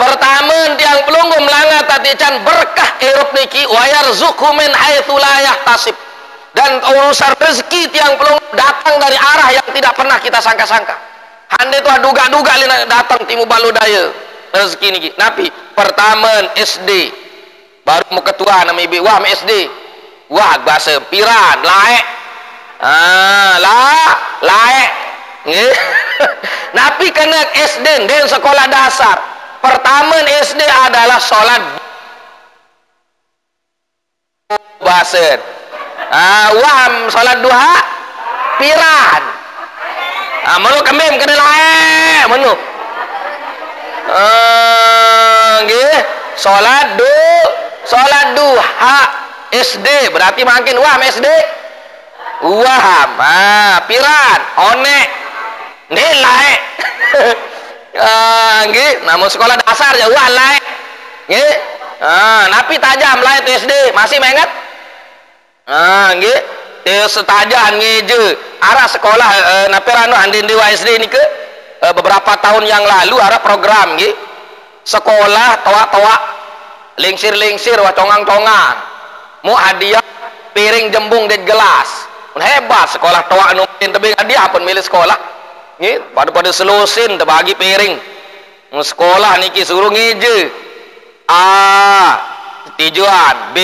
pertama tiang pelunggu melanggar tatican berkah hirup niki wayar zukumin haitsu la yahtasib, dan urusan rezeki tiang pelunggu datang dari arah yang tidak pernah kita sangka-sangka. Hande tu duga-duga datang timu balu daya rezeki niki. Napi pertama SD baru mau ketua nama ibu wah SD wah bahasa piran laek laek napi kena SD dan sekolah dasar pertama SD adalah sholat bahasa wah sholat duha piran menu kembim kena laek menu sholat duha SD berarti makin wah SD waham piran onek nilai namun sekolah dasar ya wah laek napi tajam laek SD masih mengat setajam ngeje arah sekolah napi rano handin dewa SD ini ke beberapa tahun yang lalu arah program sekolah toa-toa lingsir-lingsir wacongang-congang mau hadiah piring jembung dan gelas hebat sekolah toa numpin tebing hadiah pun milih sekolah pada selusin terbagi piring sekolah niki suruh ngeje tujuan B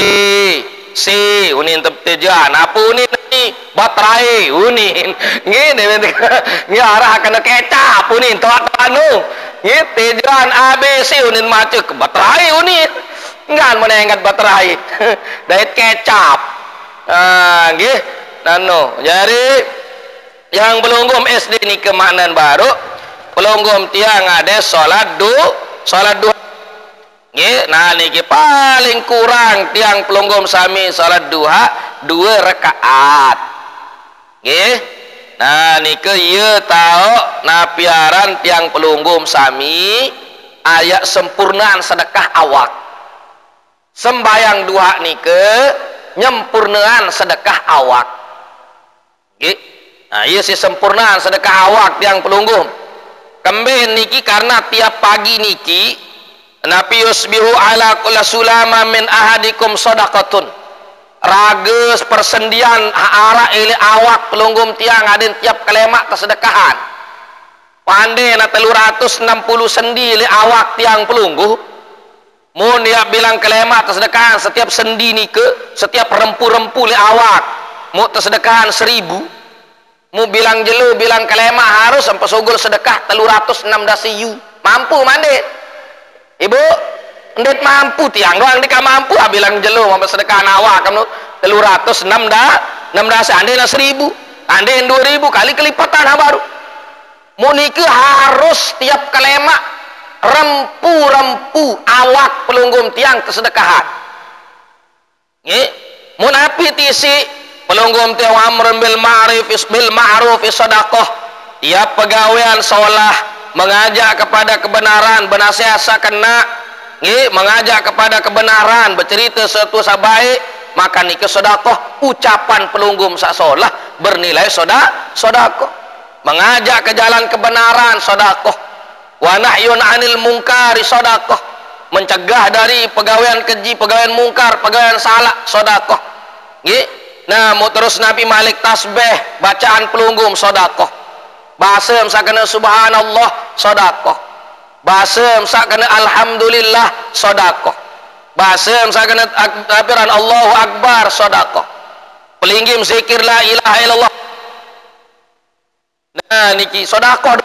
C unin tujuan apa unin ni baterai unin ngene arah kena kecap unin toa-toa nu tujuan A B C unin macet baterai unin enggak menenggat baterai dari kecap jadi yang pelunggum SD ini kemaknaan baru pelunggum tiang ada sholat duha nah niki paling kurang tiang pelunggum sami sholat duha 2 rakaat nah niki ieu tahu napiaran tiang pelunggum sami ayat sempurnaan sedekah awak sembayang duha nike nyempurnaan sedekah awak nah iya si sempurnaan sedekah awak tiang pelunggum kembali niki karena tiap pagi niki nabi yusbihu ala kulla sulama min ahadikum sodakatun rages persendian arah ili awak pelunggum tiang adin tiap kelemak kesedekahan pandai na 360 sendi ili awak tiang pelunggu mun dia bilang kelemak tersedekahan setiap sendi ni ke setiap rempu-rempu li awak mu tersedekahan 1000 mu bilang jelu bilang kelemak harus sampai sugul sedekah 316 siu mampu mandi ibu ndet mampu tiang doang dika mampu bilang jelu mau sedekahan awak kamu 316 ande na 1000 ande 2000 kali kelipatan baru mu nike harus tiap kelemak rempu-rempu awak pelunggum tiang kesedekahan mun api tisi pelunggum tiang amrun bil ma'ruf sedekah tiap pegawaian sholah mengajak kepada kebenaran benasihat sakena mengajak kepada kebenaran bercerita sesuatu sabaik maka niki sedekah ucapan pelunggum sak sholah bernilai sedekah mengajak ke jalan kebenaran sedekah wa nahyun 'anil munkari sedekah mencegah dari pegawaian keji pegawaian mungkar pegawaian salah sedekah nah mau terus Nabi Malik tasbih bacaan pelunggum sedekah basem sakana subhanallah sedekah basem sakana alhamdulillah sedekah basem sakana takbiran Allahu akbar sedekah pelinggim zikir la ilaha illallah nah niki sedekah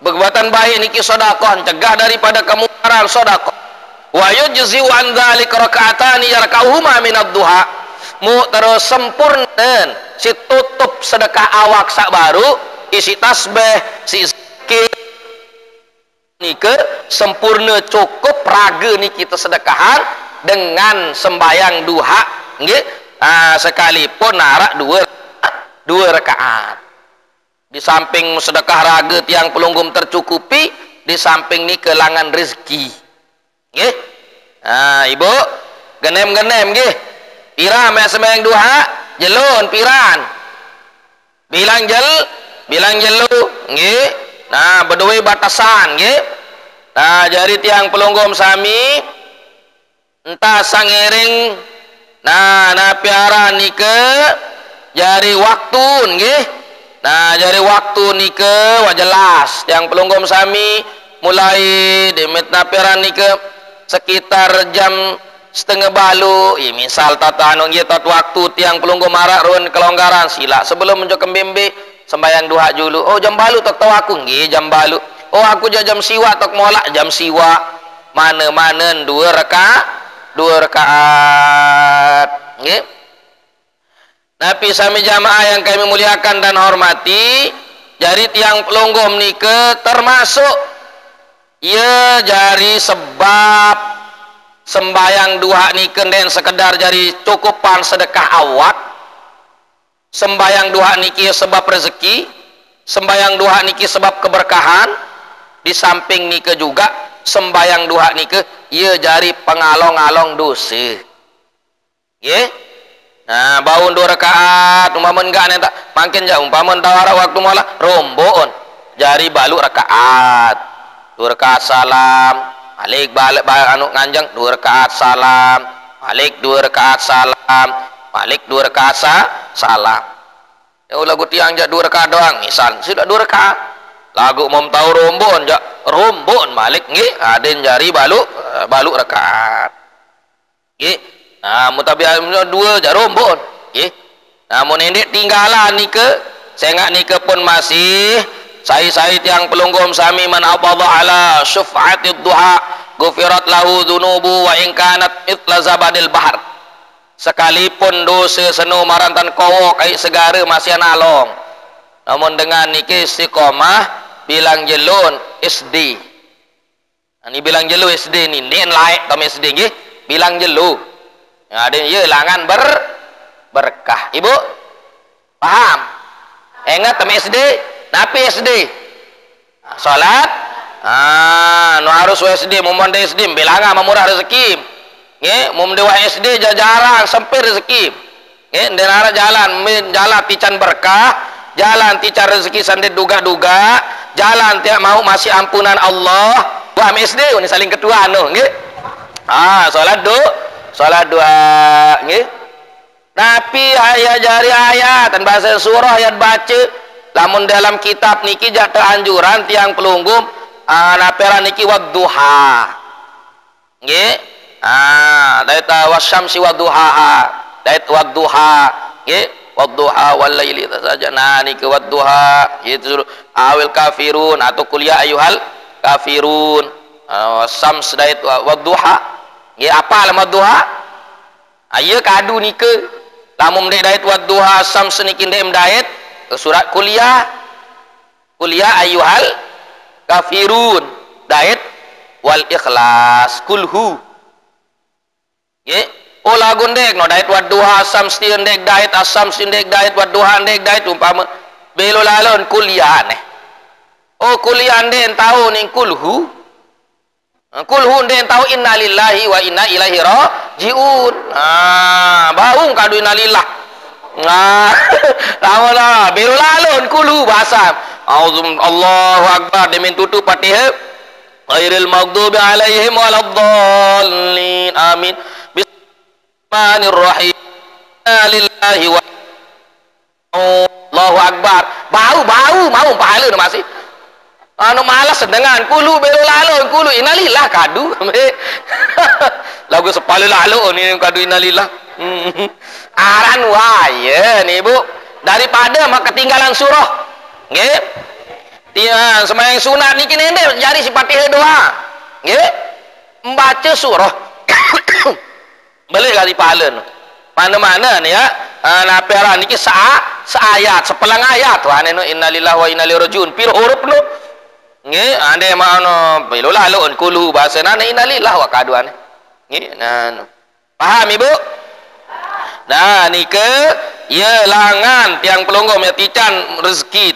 perbuatan baik niki sedekah cegah daripada kemungkaran sedekah wa yujzi an dzalika raka'atani yarka'uhuma min ad-duha mu terus sempurna si tutup sedekah awak sak baru isi tasbih si zikir nike sempurna cukup raga niki sedekahan dengan sembayang duha nggih sekalipun narak dua rakaat di samping sedekah raga tiang pelunggum tercukupi di samping ni kelangan rezeki nggih ibu genem-genem nggih pira me sembahyang duha jelun piran bilang jelu nggih nah berdua batasan nggih Nah jadi tiang pelunggum sami entah sangiring nah piara nike jari waktu nggih. Nah jari waktu nike wah jelas tiang pelunggum sami mulai demet napiara nike sekitar jam setengah balu misal tata anu nggih tat waktu tiang pelunggum marak ruan kelonggaran sila sebelum menjok kembembe sembayang duha julu. Oh jam balu tok tahu aku nggih jam balu. Oh aku jam siwa tok molak jam siwa mana-mana dua rakaat nggih. Nabi sami jamaah yang kami muliakan dan hormati, jadi tiang pelunggum nike termasuk ya jari sebab sembayang duha nike dan sekedar jari cukupan sedekah awak. Sembayang duha niki sebab rezeki, sembayang duha niki sebab keberkahan, di samping nike juga sembayang duha nike ia jari pengalong-along dosa. Nggih. Nah, baun 2 rakaat umpamun enggak neta makin jauh umpamun tawara waktu mola rombon jari balu rakaat 2 rakaat salam balik anu nganjang 2 rakaat salam balik 2 rakaat salam balik 2 rakaat salam. Ya lagu tiang jak 2 rakaat doang misal sudah 2 rakaat lagu mau tahu rombon balik nggih aden jari balu rakaat nggih. Nah mutabiah 2 jak rombon nggih. Namun ini tinggalan nike sengak nike pun masih saya tiang pelunggum sami man abadha ala syuf'atid duha gufirat lahu dzunubu wa in kanat mithla zabadil bahar. Sekalipun dosa senu marantan kowo kai segara masih analong. Namun dengan niki istiqomah bilang jelun SD. Ini bilang jelu SD ni laik kami SD nggih bilang jelu. Ada ya langan berkah. Ibu paham? Ingat tem SD, napi SD. Salat nu harus SD momon SD bilangan memurah rezeki. Nggih, mum dewa SD jarang sempit rezeki. Nggih, denara jalan tican berkah, jalan tican rezeki sande duga-duga, jalan tiap mau masih ampunan Allah. Wah SD ini saling ketua anu nggih. Salat dua nggih. Tapi ayat jari ayat dan bahasa surah ayat baca lamun dalam kitab niki jatuh anjuran tiang pelunggum napera niki wadduha nggih. Dait wasyamsi wadduha dait wadduha nggih wadduha wal laili saja. Nah niki wadduha itu awil kafirun atau kuliah ayuhal kafirun wasyams dait wadduha nggih apa lama duha ayeuna kadu nike lamun dek dait wadduha syams niki ndek dait surat kuliah ayyuhal kafirun dait wal ikhlas kulhu nggih. Oh lagu ndek no dait wadduha syams ndek dait asyams ndek dait wadduha ndek dait umpama belo lalon kuliah neh. Oh kuliah ndek tahu ning kulhu kulhu den tahu innalillahi wa inna ilaihi rajiun. Baung kadu innalillah. Lawan biru lalun kulhu bahasa. Allahu akbar demin tutup Fatihah. Ghairil maghdubi alaihim waladdallin. Amin. Bismillahirrahmanirrahim. Lillahi wa Allahu akbar. Bau mau pahala masih. Anu malas dengan kulu belo lalu kulu innalillah kadu lagu sepale lalu ni kadu innalillah aran waya nih Bu daripada mak ketinggalan surah nggih sembahyang sunat niki nende jari si Fatihah doa nggih membaca surah boleh kali pahala mana-mana nih ya napera niki seayat sepelang ayat wah anu innalillahi wa inna ilaihi rajiun pir huruf nu nggih ande mano belo lalu kulu bahasa nana innalillah wa kaduan nggih. Nah paham Ibu? Nah nike ya langan tiang pelunggum ya tican rezeki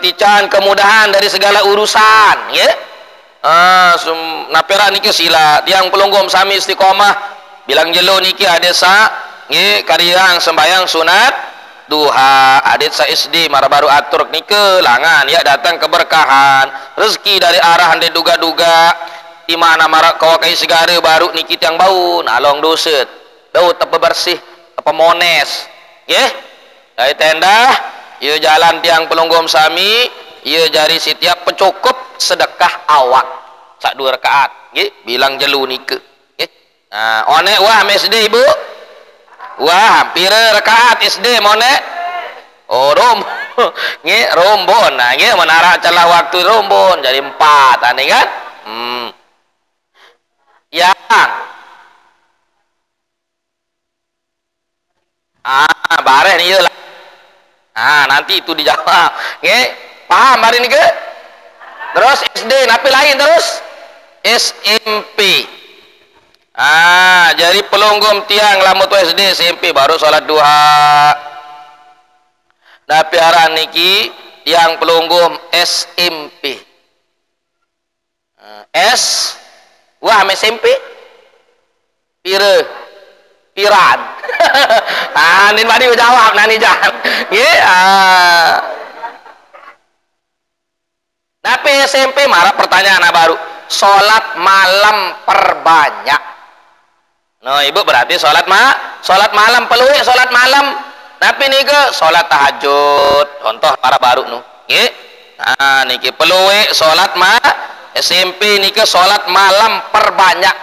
tican kemudahan dari segala urusan nggih. Napera niki sila tiang pelunggum sami istiqomah bilang jelo niki ada nggih kariang sembayang sunat duha adit sa SD mara baru atur nike langan ya datang keberkahan rezeki dari arah ande duga-duga di mana mara kawa kai segara baru niki tiang bau nalong doset bau tepe bersih apa mones nggih dari tenda ieu jalan tiang pelunggum sami ieu jari setiap pencukup sedekah awak sak 2 rakaat nggih bilang jelu nike nggih nah one wah SD ibu wah hampir rakaat SD mone oh rom nge rombon nah nge menara celah waktu rombon jadi 4 aneh kan yang bareh nih lah nanti itu dijawab nge paham hari ini ke terus SD napi lain terus SMP jadi pelunggum tiang lamut SD SMP baru sholat duha napi aran niki tiang pelunggum SMP wah SMP piran nin madi jawab nani jangan napi SMP marah pertanyaan baru sholat malam perbanyak. No ibu berarti sholat malam peluit sholat malam tapi niki sholat tahajud contoh para baru nu nggih niki peluit sholat SMP niki sholat malam perbanyak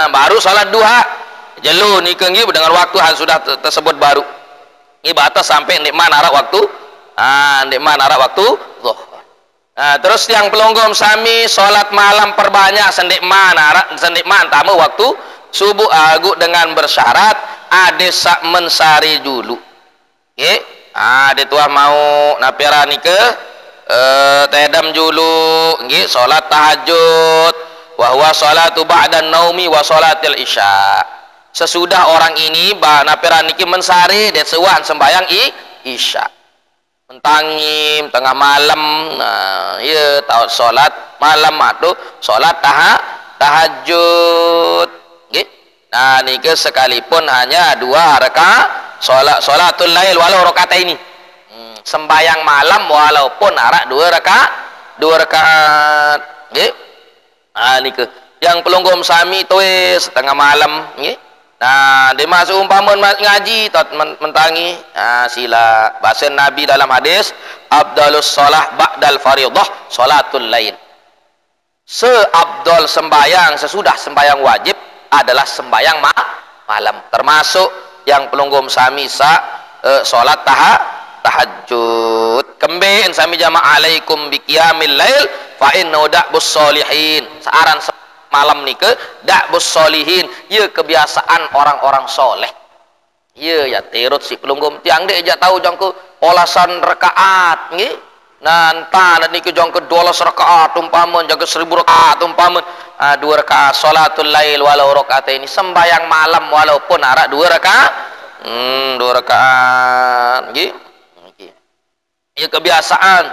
baru sholat duha jelu niki nggih dengan waktu sudah tersebut baru nggih batas sampai nikmat arah waktu nikmat arah waktu zuhur. Terus yang pelunggum sami sholat malam perbanyak sendikman tamu waktu subuh agu dengan bersyarat ade sak mensari dulu ade tua mau napira nike tedam dulu sholat tahajud wahwa sholatu ba'dan naumi wa sholatil isya sesudah orang ini napira niki mensari det sewan sembayang isya mentangim tengah malam iya tahu sholat malam atau sholat tahajud gitu. Nah niki sekalipun hanya 2 rakaat sholatul lail walau rakaat ini sembayang malam walaupun arak 2 rakaat gitu. Nah niki yang pelunggum sami tuis tengah malam gitu. Nah dia masuk umpama ngaji tot mentangi sila bahasa Nabi dalam hadis abdalus sholah ba'dal faridah sholatul lain seabdol sembayang sesudah sembayang wajib adalah sembayang malam termasuk yang pelunggum sami sholat tahajud kemben sami jama'a alaikum biqiyamil lail fa innahu da'bus sholihin searan malam nih ke da'bus sholihin ya kebiasaan orang-orang soleh ya terut si pelunggum tiang dia aja tahu jangku olasan rakaat nggih nanta dan niku jangku 12 rakaat umpama jangku 1000 rakaat umpama 2 rakaat sholatul lail walau rakaat ini sembayang malam walaupun arak 2 rakaat 2 rakaat nggih ya kebiasaan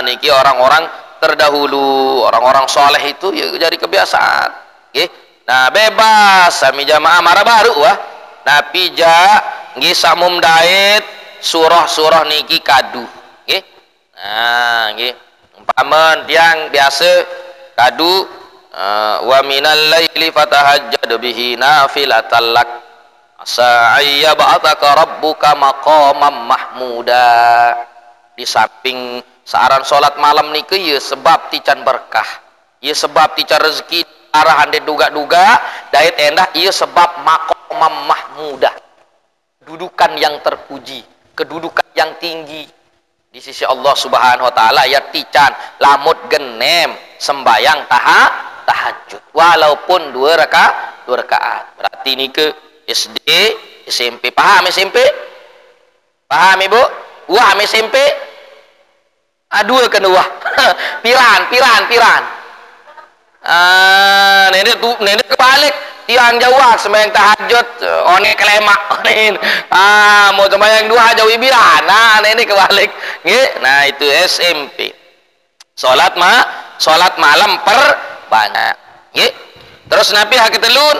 niki orang-orang terdahulu orang-orang soleh itu ya jadi kebiasaan nggih nah bebas sami jamaah mara baru wah tapi nggih samum daet surah-surah niki kadu nggih nah nggih umpama tiang biasa kadu wa minal laili fatahajjad bihi nafilatan lak asa ayyab'ataka rabbuka maqaman mahmuda di samping searan sholat malam niki ya sebab tican berkah ya sebab tican rezeki arahan de duga-duga dait endah ya sebab maqamam mahmudah dudukan yang terpuji kedudukan yang tinggi di sisi Allah Subhanahu wa taala ya tican lamut genem sembayang tahajud walaupun 2 rakaat berarti niki SD SMP paham SMP paham ibu wah SMP dua kedua piran nenek kebalik tiang jawab sembahyang tahajud one kelemak mau sembahyang duha jauh ibiran nenek kebalik nggih nah itu SMP sholat malam perbanyak nggih terus nabi hak telun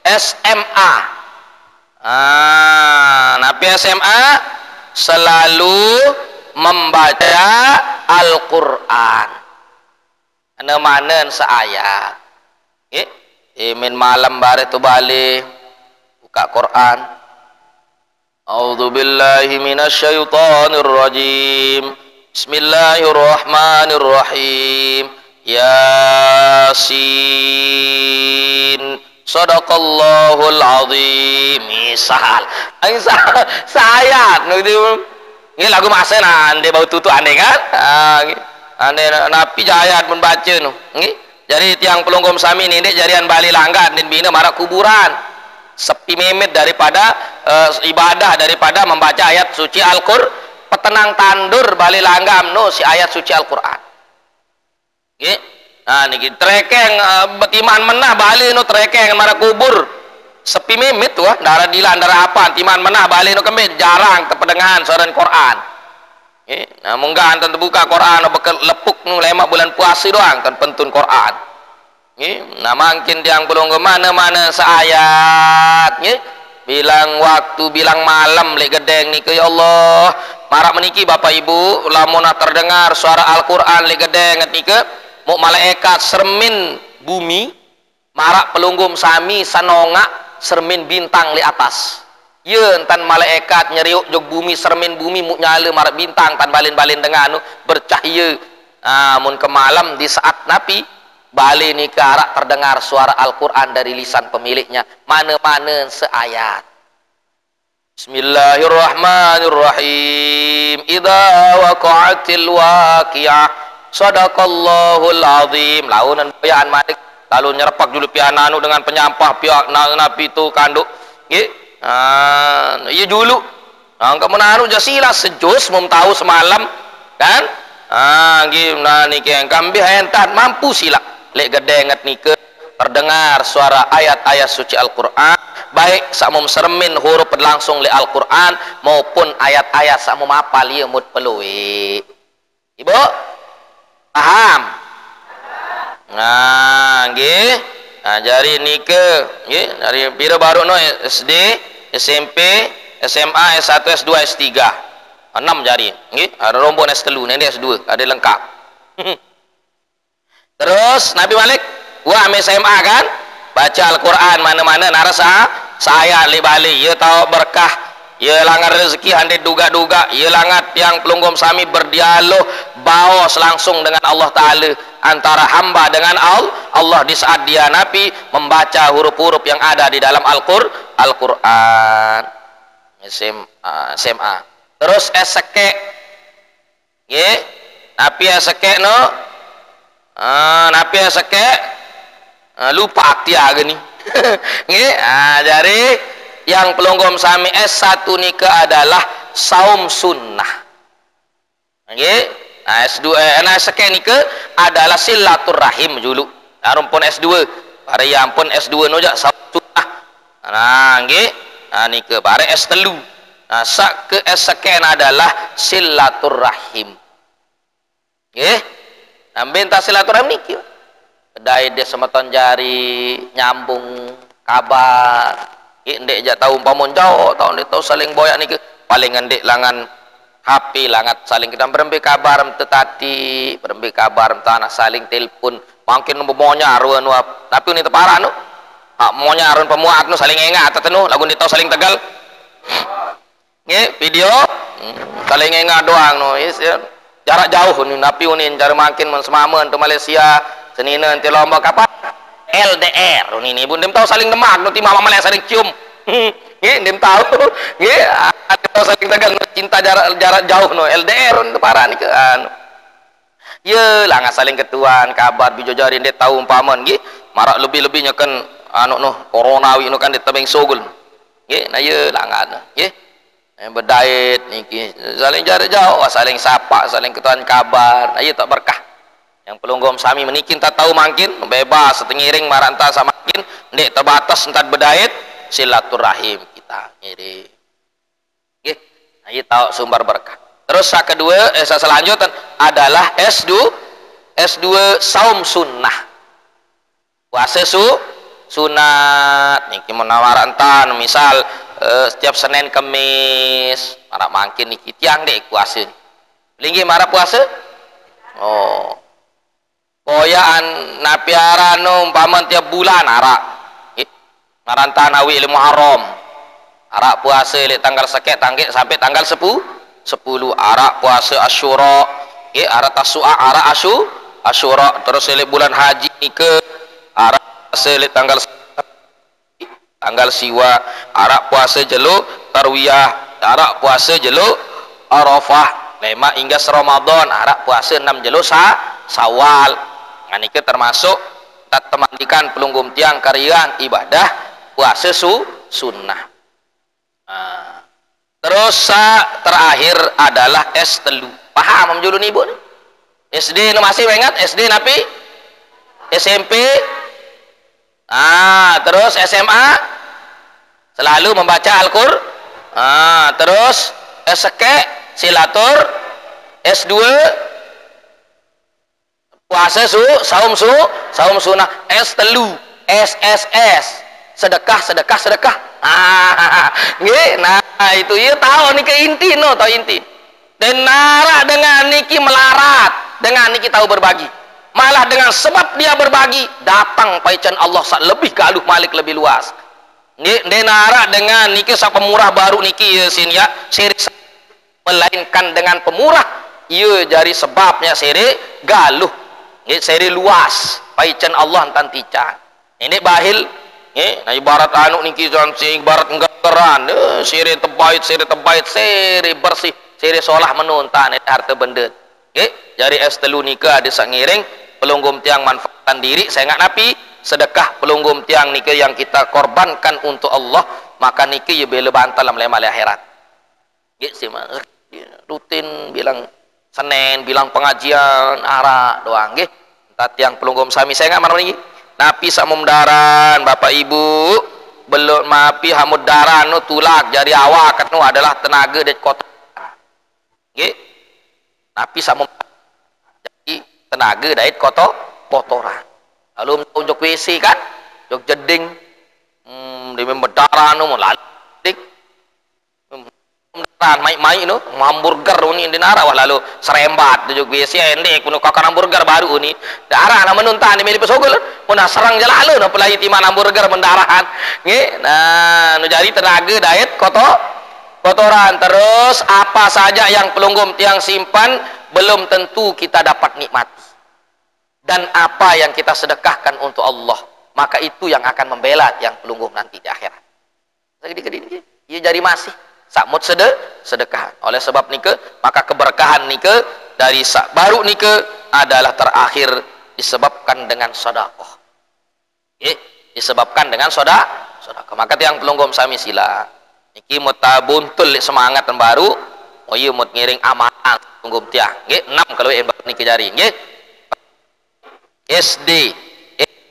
SMA Napi SMA selalu membaca Al-Quran. Mana seayat. Min malam bare tu balik buka Quran. A'udzu billahi minasyaitonir rajim. Bismillahirrahmanirrahim. Yasin. Shadaqallahul azim. Misal sayat ini lagu masa ande bau tutu ande kan. Ande napi jayat membaca nu. Jadi tiang pelonggom sami ni dek jarian bali langgan dan bina marah kuburan. Sepi memet daripada ibadah daripada membaca ayat suci Al-Qur'an. Petenang tandur bali langgam no si ayat suci Al-Qur'an. Nah niki trekeng betiman menah bali no trekeng marah kubur. Sepi memet tuh darah dilan darah apa timan menah bali no kemet jarang terpendengahan suara Quran. Nah munggah antan terbuka Quran bekel lepuk nu lemak bulan puasa doang kan pentun Quran. Nah makin tiang belum ke mana seayat bilang waktu bilang malam le gedeng ni ke ya Allah marak meniki Bapak Ibu lamun terdengar suara Al-Qur'an le gedeng ni ke mau malaikat sermin bumi marak pelunggum sami sanonga sermin bintang li atas. Ye entan malaikat nyeriuk jog bumi sermin bumi mu nyala marak bintang tan balin-balin dengan bercahaya. Mun ke malam di saat napi balik ni ke arah terdengar suara Al-Quran dari lisan pemiliknya mana-mana seayat. Bismillahirrahmanirrahim. Idza waqa'atil waqi'ah. Shadaqallahul azim. Launan bayaan malik lalu nyerpak dulu piananu dengan penyampah pihak napi tu kanduk. Iya dulu. Angka menaruh jasila sejus mum tahu semalam kan? Gimana nih yang kambih hentat mampu sila. Lek gedenget nih ke terdengar suara ayat-ayat suci Al-Quran baik samum sermin huruf langsung li Al-Quran maupun ayat-ayat samum apal ya mut pelui. Ibu paham? Jari nih ke dari pira baru no SD SMP SMA S1 S2 S3 6 jari ada rombongan S3 ini S2 ada lengkap. Terus Nabi Malik gua ame SMA kan baca Al-Quran mana-mana narasa saya li bali ya tahu berkah ya langat rezeki hande duga-duga ya langat yang pelunggom sami berdialog baos langsung dengan Allah Ta'ala antara hamba dengan Allah di saat dia Nabi membaca huruf-huruf yang ada di dalam Al-Quran. SMA terus eseke Nabi eseke no napi seke lupa dia gini. Jadi yang pelonggom sami S1 nika adalah saum sunnah. S2 seke nika adalah silaturahim dulu. Rumpun S2 bare yang pun S2 noja saum sunnah. Nika bare S3. Sak ke S seke adalah silaturahim. Minta silaturahim niki kedai dia semeton jari nyambung kabar ndek jak tahu umpamon jauh tahu ndek tahu saling boyak niki paling ndek langan HP langat saling kita berembe kabar tetati berembe kabar tanah saling telepon mungkin monya arun tapi ini tepara nu monya arun pemuat nu saling engat tetenu lagu ndek tahu saling tegal video saling engat doang nu jarak jauh nih napi unin cara makin semamen ke Malaysia senina nanti lomba kapan LDR ini ibu dem tahu saling demak nanti mama Malaysia saling cium dem tahu ada saling tegang cinta jarak jauh no LDR itu parah nih kan ye lah nggak saling ketuan kabar bijo jari dia tahu umpaman marak lebih-lebihnya kan coronawi nu kan dia tebing sogul nah ye lah nggak berdait niki saling jarak jauh saling sapa saling ketuan kabar ayo tak berkah yang pelunggom sami menikin tak tahu makin bebas setengiring maranta sama makin ndek terbatas entar berdait silaturahim kita ngiri ayo tahu sumber berkah. Terus yang kedua selanjutnya adalah S2 saum sunnah puasa sunat niki menawaran tan misal setiap Senin Kemis marah makin niki tiang dek puasa linggi marah puasa oh koyaan napiarano umpaman tiap bulan arak marantanawi ilmu haram arak puasa le tanggal seket tanggit sampai tanggal 10 arak puasa Asyura arak Tasu'a arak Asyura terus le bulan haji ke arak puasa le tanggal siwa arak puasa jeluk tarwiyah arak puasa jeluk Arafah 5 hingga Ramadan arak puasa 6 jeluk Sawal nganike termasuk tak temandikan pelunggum tiang karian ibadah puasa sunnah. Terus terakhir adalah S3 paham menjulun ibu nih? SD masih ingat SD napi SMP terus SMA selalu membaca Al-Qur'an terus SK silatur S2 puasa saum sunnah S3 SSS sedekah nah itu ya tahu nih ke inti no tahu inti dan nara dengan niki melarat dengan niki tahu berbagi malah dengan sebab dia berbagi datang paican Allah lebih galuh malik lebih luas denara dengan niki sa pemurah baru niki ya sin ya siri melainkan dengan pemurah iya jari sebabnya siri galuh siri luas paican Allah tantican ini bahil nah ibarat anu niki ibarat nggeran siri tebait siri bersih siri solah menuntan harta benda jari S3 nika ada sangiring pelunggum tiang manfaatkan diri saya nggak napi sedekah pelunggum tiang nika yang kita korbankan untuk Allah maka niki ya bela bantal dalam lemal akhirat sih rutin bilang Senin bilang pengajian arak doang tiang pelunggum sami saya nggak marah lagi napi samumdaran bapak ibu belum mapi hamuddaran nu tulak jari awak nu adalah tenaga dan kotor napi samumdaran jadi tenaga dari kotoran lalu untuk WC kan jok jeding di membedaran nu lalu mai nu hamburger ini di nara wah lalu serembat tujuk WC endek kuno kakak hamburger baru ini darah na menuntan di milik pesogol puna serang jalalu na pelai timan hamburger mendarahan nah nu jadi tenaga diet kotoran terus apa saja yang pelunggum tiang simpan belum tentu kita dapat nikmati dan apa yang kita sedekahkan untuk Allah maka itu yang akan membela yang pelunggum nanti di akhirat ia jadi masih sakmut sedekah oleh sebab nike maka keberkahan nike dari baru nike adalah terakhir disebabkan dengan sedekah disebabkan dengan sedekah maka tiang pelunggum sami sila niki mutabuntul semangat yang baru oh iya mut ngiring amalan pelunggum tiang 6 kalau niki jari SD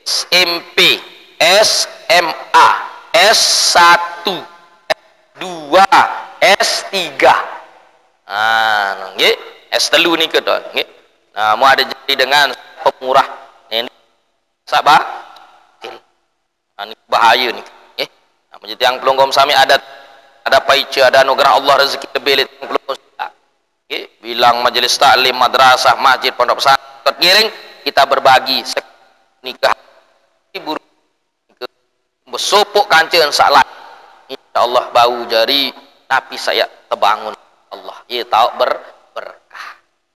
SMP SMA S1 S2 S3 S3 ni ke tu mau ada jadi dengan pemurah ini sabar ini bahaya ni menjadi yang pelunggum sami ada paica ada anugerah Allah rezeki lebih bilang majelis taklim madrasah masjid pondok pesantren giring kita berbagi nikah ibu besopok kancen salat insyaallah bau jari napi saya terbangun Allah ia tahu